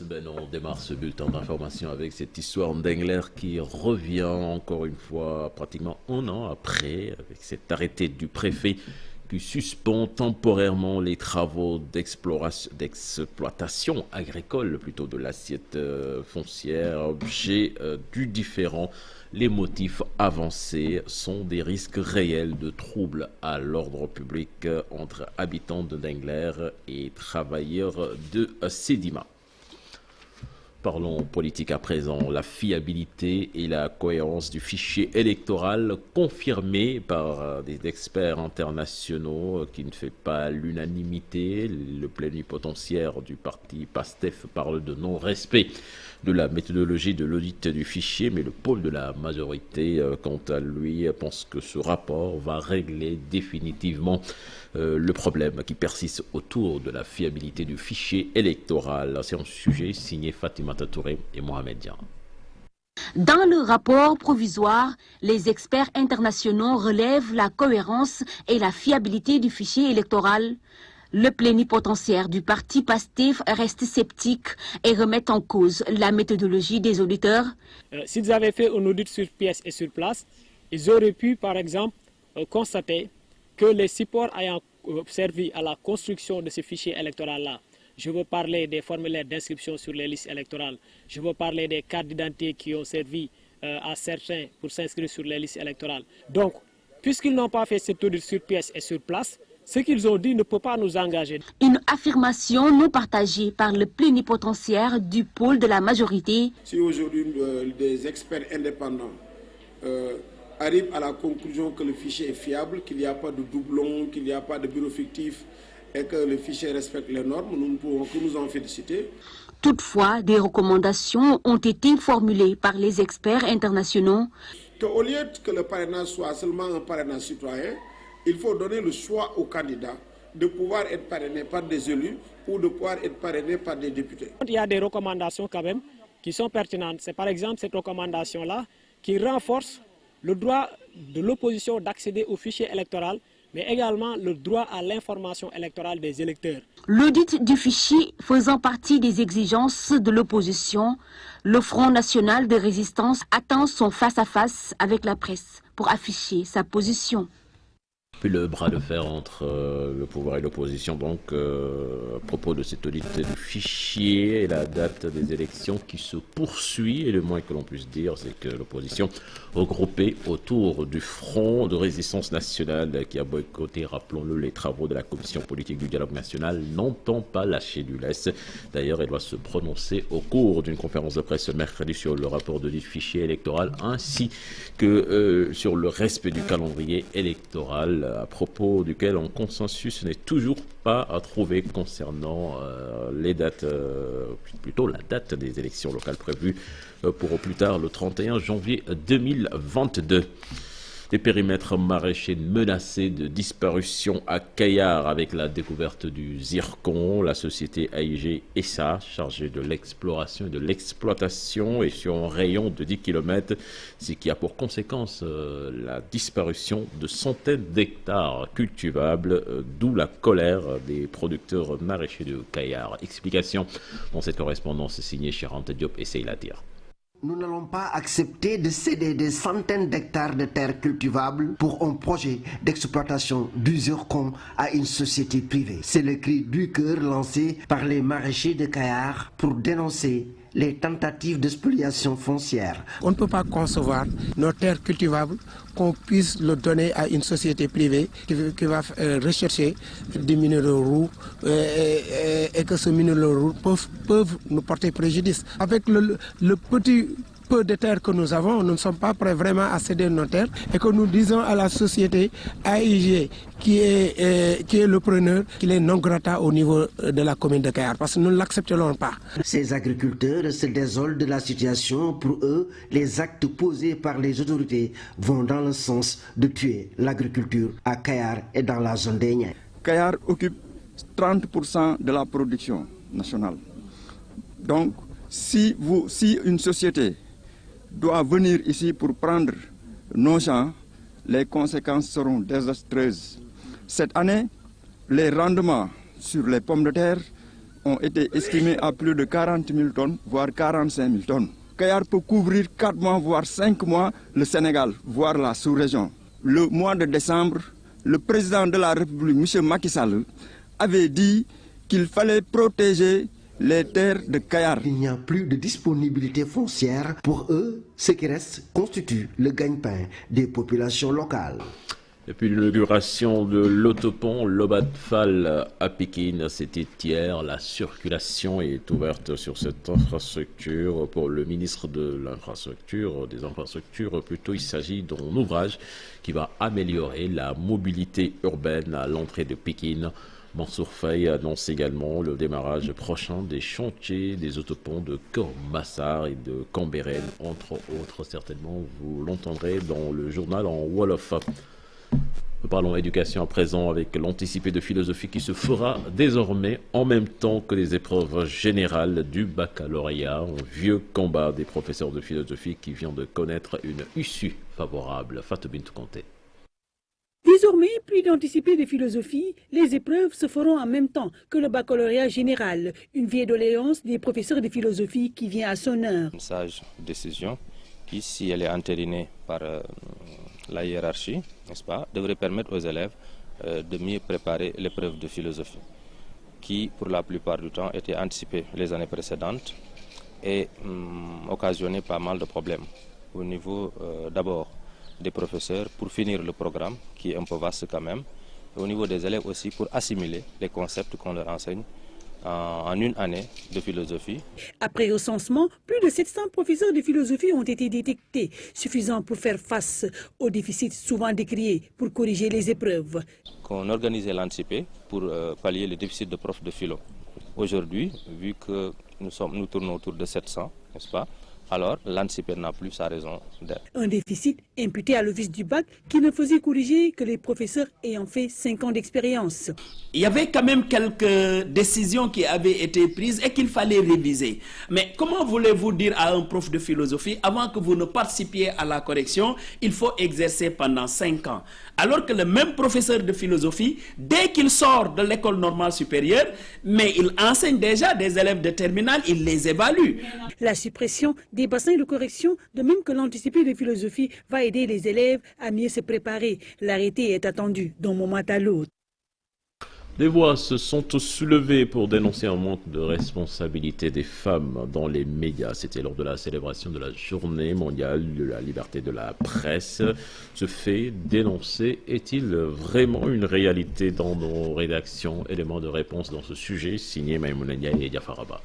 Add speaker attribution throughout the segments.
Speaker 1: Ben, on démarre ce bulletin d'information avec cette histoire d'Engler qui revient encore une fois pratiquement un an après, avec cet arrêté du préfet qui suspend temporairement les travaux d'exploitation agricole, plutôt de l'assiette foncière, objet du différend. Les motifs avancés sont des risques réels de troubles à l'ordre public entre habitants de Dengler et travailleurs de Sedima. Parlons politique à présent. La fiabilité et la cohérence du fichier électoral confirmé par des experts internationaux qui ne fait pas l'unanimité. Le plénipotentiaire du parti PASTEF parle de non-respect de la méthodologie de l'audit du fichier, mais le pôle de la majorité, quant à lui, pense que ce rapport va régler définitivement le problème qui persiste autour de la fiabilité du fichier électoral. C'est un sujet signé Fatimata Touré et Mohamed Dian.
Speaker 2: Dans le rapport provisoire, les experts internationaux relèvent la cohérence et la fiabilité du fichier électoral. Le plénipotentiaire du parti PASTEF reste sceptique et remet en cause la méthodologie des auditeurs.
Speaker 3: S'ils avaient fait un audit sur pièce et sur place, ils auraient pu, par exemple, constater que les supports ayant servi à la construction de ce fichier électoral-là, je veux parler des formulaires d'inscription sur les listes électorales, je veux parler des cartes d'identité qui ont servi à certains pour s'inscrire sur les listes électorales. Donc, puisqu'ils n'ont pas fait cet audit sur pièce et sur place, ce qu'ils ont dit ne peut pas nous engager.
Speaker 2: Une affirmation non partagée par le plénipotentiaire du pôle de la majorité.
Speaker 4: Si aujourd'hui des experts indépendants arrivent à la conclusion que le fichier est fiable, qu'il n'y a pas de doublons, qu'il n'y a pas de bureau fictif et que le fichier respecte les normes, nous ne pouvons que nous en féliciter.
Speaker 2: Toutefois, des recommandations ont été formulées par les experts internationaux.
Speaker 4: Au lieu que le parrainage soit seulement un parrainage citoyen, il faut donner le choix aux candidats de pouvoir être parrainés par des élus ou de pouvoir être parrainés par des députés.
Speaker 3: Il y a des recommandations quand même qui sont pertinentes. C'est par exemple cette recommandation-là qui renforce le droit de l'opposition d'accéder au fichier électoral, mais également le droit à l'information électorale des électeurs.
Speaker 2: L'audit du fichier faisant partie des exigences de l'opposition, le Front national de résistance attend son face-à-face avec la presse pour afficher sa position.
Speaker 1: Puis le bras de fer entre le pouvoir et l'opposition, donc à propos de cet audit du fichier et la date des élections qui se poursuit. Et le moins que l'on puisse dire, c'est que l'opposition regroupée autour du Front de résistance nationale qui a boycotté, rappelons-le, les travaux de la commission politique du dialogue national, n'entend pas lâcher du lest. D'ailleurs, elle doit se prononcer au cours d'une conférence de presse ce mercredi sur le rapport d'audit du fichier électoral ainsi que sur le respect du calendrier électoral, à propos duquel un consensus n'est toujours pas à trouver concernant les dates, plutôt la date des élections locales prévues pour au plus tard le 31 janvier 2022. Des périmètres maraîchers menacés de disparition à Kayar avec la découverte du zircon. La société AIG SA, chargée de l'exploration et de l'exploitation, est sur un rayon de 10 km, ce qui a pour conséquence la disparition de centaines d'hectares cultivables, d'où la colère des producteurs maraîchers de Kayar. Explication dans cette correspondance signée Charente Diop et Seylatir.
Speaker 5: Nous n'allons pas accepter de céder des centaines d'hectares de terres cultivables pour un projet d'exploitation du zircon à une société privée. C'est le cri du cœur lancé par les maraîchers de Kayar pour dénoncer les tentatives de spoliation foncière.
Speaker 6: On ne peut pas concevoir nos terres cultivables qu'on puisse le donner à une société privée qui va rechercher des minéraux roux et que ce minéraux roux peuvent nous porter préjudice. Avec le petit peu de terres que nous avons, nous ne sommes pas prêts vraiment à céder nos terres et que nous disons à la société AIG qui est le preneur qu'il est non grata au niveau de la commune de Kayar parce que nous ne l'accepterons pas.
Speaker 5: Ces agriculteurs se désolent de la situation. Pour eux, les actes posés par les autorités vont dans le sens de tuer l'agriculture à Kayar et dans la zone des Niayes.
Speaker 7: Kayar occupe 30% de la production nationale. Donc, si une société doit venir ici pour prendre nos champs, les conséquences seront désastreuses. Cette année, les rendements sur les pommes de terre ont été estimés à plus de 40 000 tonnes, voire 45 000 tonnes. Kayar peut couvrir 4 mois, voire 5 mois le Sénégal, voire la sous-région. Le mois de décembre, le président de la République, M. Macky Sall, avait dit qu'il fallait protéger les terres de Kayar.
Speaker 5: Il n'y a plus de disponibilité foncière. Pour eux, ce qui reste constitue le gagne-pain des populations locales.
Speaker 1: Et puis l'inauguration de l'autopont Lobat-Fall à Pékin, c'était hier. La circulation est ouverte sur cette infrastructure. Pour le ministre de l'infrastructure, des infrastructures plutôt, il s'agit d'un ouvrage qui va améliorer la mobilité urbaine à l'entrée de Pékin. Mansour Faye annonce également le démarrage prochain des chantiers des autoponts de Kormassar et de Cambérène, entre autres. Certainement, vous l'entendrez dans le journal en Wolof. Nous parlons éducation à présent avec l'anticipé de philosophie qui se fera désormais en même temps que les épreuves générales du baccalauréat. Un vieux combat des professeurs de philosophie qui vient de connaître une issue favorable. Fatou Bintou Conté.
Speaker 8: Désormais, plus d'anticipé de philosophie, les épreuves se feront en même temps que le baccalauréat général. Une vieille doléance des professeurs de philosophie qui vient à son heure.
Speaker 9: Une sage décision qui, si elle est entérinée par la hiérarchie, n'est-ce pas, devrait permettre aux élèves de mieux préparer l'épreuve de philosophie, qui, pour la plupart du temps, était anticipée les années précédentes et occasionnait pas mal de problèmes au niveau d'abord des professeurs pour finir le programme, qui est un peu vaste quand même, et au niveau des élèves aussi pour assimiler les concepts qu'on leur enseigne en une année de philosophie.
Speaker 8: Après recensement, plus de 700 professeurs de philosophie ont été détectés, suffisant pour faire face aux déficits souvent décriés pour corriger les épreuves.
Speaker 9: Qu'on organisait l'anticipé pour pallier le déficit de profs de philo. Aujourd'hui, vu que nous tournons autour de 700, n'est-ce pas, alors l'anticipé n'a plus sa raison d'être.
Speaker 8: Un déficit imputé à l'office du bac qui ne faisait corriger que les professeurs ayant fait 5 ans d'expérience.
Speaker 10: Il y avait quand même quelques décisions qui avaient été prises et qu'il fallait réviser. Mais comment voulez-vous dire à un prof de philosophie, avant que vous ne participiez à la correction, il faut exercer pendant 5 ans. Alors que le même professeur de philosophie, dès qu'il sort de l'école normale supérieure, mais il enseigne déjà des élèves de terminale, il les évalue.
Speaker 8: La suppression des bassins de correction, de même que l'anticipé de philosophie, va aider les élèves à mieux se préparer. L'arrêté est attendu d'un moment à l'autre.
Speaker 1: Des voix se sont soulevées pour dénoncer un manque de responsabilité des femmes dans les médias. C'était lors de la célébration de la Journée mondiale de la liberté de la presse. Ce fait dénoncé est-il vraiment une réalité dans nos rédactions? Élément de réponse dans ce sujet, signé Maïmouna Ndiaye et Diafaraba.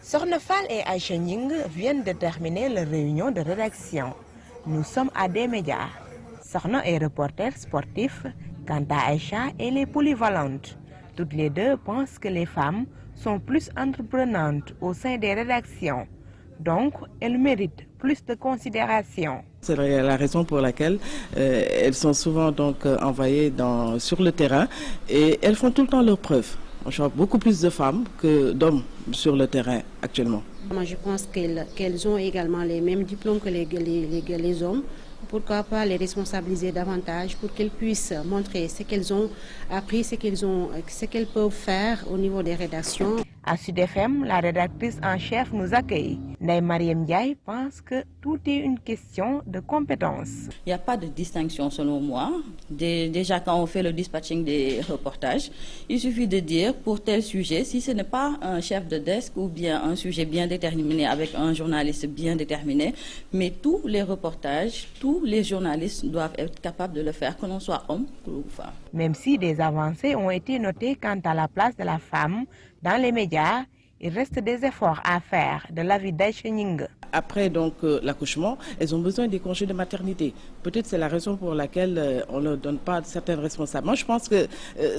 Speaker 11: Sokhna Fall et Aïcha Nying viennent de terminer leur réunion de rédaction. Nous sommes à des médias. Sokhna est reporter sportif. Quant à Aïcha, elle est polyvalente. Toutes les deux pensent que les femmes sont plus entreprenantes au sein des rédactions. Donc, elles méritent plus de considération.
Speaker 12: C'est la raison pour laquelle elles sont souvent donc envoyées sur le terrain et elles font tout le temps leurs preuves. On voit beaucoup plus de femmes que d'hommes sur le terrain actuellement.
Speaker 13: Moi, je pense qu'elles ont également les mêmes diplômes que les hommes. Pourquoi pas les responsabiliser davantage pour qu'elles puissent montrer ce qu'elles ont appris, ce qu'elles peuvent faire au niveau des rédactions.
Speaker 11: À Sud FM, la rédactrice en chef nous accueille. Ndeye Mariam Ndiaye pense que tout est une question de compétence.
Speaker 14: Il n'y a pas de distinction selon moi. Déjà quand on fait le dispatching des reportages, il suffit de dire pour tel sujet, si ce n'est pas un chef de desk ou bien un sujet bien déterminé avec un journaliste bien déterminé, mais tous les reportages, tous les journalistes doivent être capables de le faire, que l'on soit homme ou femme.
Speaker 11: Même si des avancées ont été notées quant à la place de la femme dans les médias, il reste des efforts à faire de l'avis d'Aïcha Nying.
Speaker 12: Après donc l'accouchement, elles ont besoin des congés de maternité. Peut-être c'est la raison pour laquelle on ne donne pas certaines responsabilités. Moi, je pense que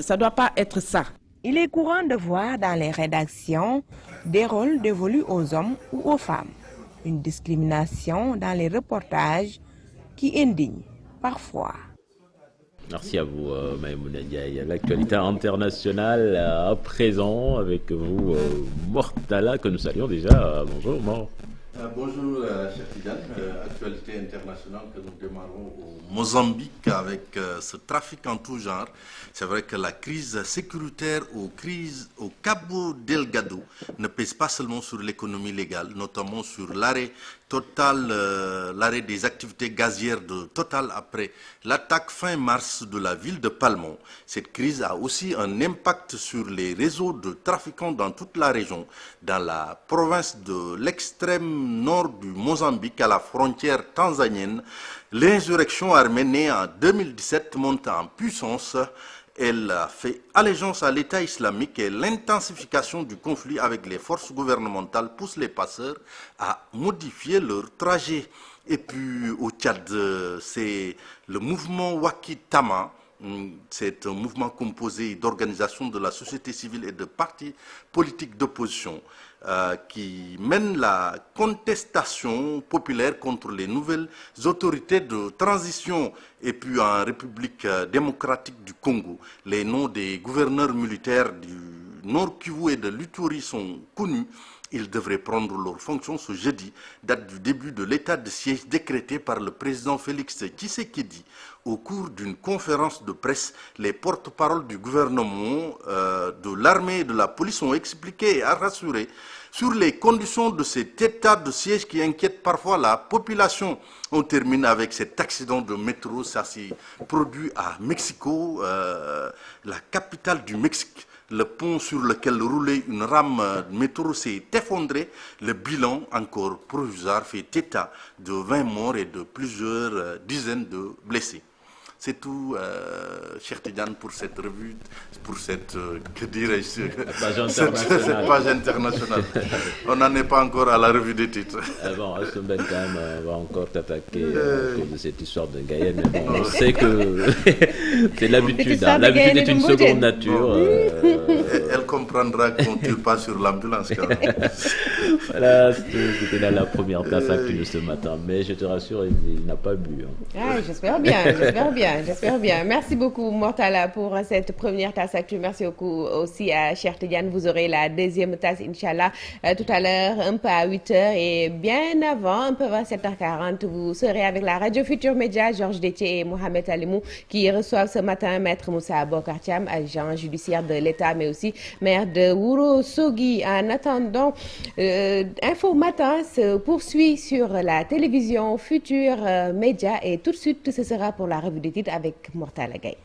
Speaker 12: ça ne doit pas être ça.
Speaker 11: Il est courant de voir dans les rédactions des rôles dévolus aux hommes ou aux femmes. Une discrimination dans les reportages qui indigne parfois.
Speaker 1: Merci à vous, Maïmouna Ndiaye. L'actualité internationale à présent avec vous, Mortala, que nous saluons déjà. Bonjour, Mort.
Speaker 15: Bonjour, cher Tidiane. Actualité internationale que nous démarrons au Mozambique avec ce trafic en tout genre. C'est vrai que la crise sécuritaire au Cabo Delgado ne pèse pas seulement sur l'économie légale, notamment sur l'arrêt total, l'arrêt des activités gazières de Total après l'attaque fin mars de la ville de Palmon. Cette crise a aussi un impact sur les réseaux de trafiquants dans toute la région, dans la province de l'extrême nord du Mozambique à la frontière tanzanienne. L'insurrection armée née en 2017 monte en puissance. Elle a fait allégeance à l'État islamique et l'intensification du conflit avec les forces gouvernementales pousse les passeurs à modifier leur trajet. Et puis au Tchad, c'est le mouvement Wakitama. C'est un mouvement composé d'organisations de la société civile et de partis politiques d'opposition qui mène la contestation populaire contre les nouvelles autorités de transition. Et puis en République démocratique du Congo, les noms des gouverneurs militaires du Nord Kivu et de l'Ituri sont connus. Ils devraient prendre leurs fonctions ce jeudi, date du début de l'état de siège décrété par le président Félix Tshisekedi. Au cours d'une conférence de presse, les porte-paroles du gouvernement, de l'armée et de la police ont expliqué et rassuré sur les conditions de cet état de siège qui inquiète parfois la population. On termine avec cet accident de métro, ça s'est produit à Mexico, la capitale du Mexique. Le pont sur lequel roulait une rame de métro s'est effondré. Le bilan, encore provisoire, fait état de 20 morts et de plusieurs dizaines de blessés. C'est tout, cher Tidiane, pour cette revue, pour cette, que dirais-je, cette page internationale. On n'en est pas encore à la revue des titres.
Speaker 1: Bon, Aston Bentham va encore t'attaquer de cette histoire de Gaël, mais bon, on sait que c'est l'habitude. L'habitude est une seconde nature.
Speaker 15: Elle comprendra qu'on ne tire pas sur l'ambulance.
Speaker 1: Voilà, c'était là la première tasse actu de ce matin, mais je te rassure, il n'a pas bu. Hein.
Speaker 11: Ah, j'espère bien. J'espère bien. Merci beaucoup, Mortala, pour cette première tasse actu. Merci beaucoup aussi à Cher Tidiane. Vous aurez la deuxième tasse, Inch'Allah, tout à l'heure, un peu à 8h. Et bien avant, un peu à 7h40, vous serez avec la Radio Futur Média, Georges Détier et Mohamed Alimou, qui reçoivent ce matin Maître Moussa Bokartiam, agent judiciaire de l'État, mais aussi maire de Ourossogui. En attendant, Info Matin se poursuit sur la télévision Futur Média. Et tout de suite, ce sera pour la revue des titres avec Mortala Gaye.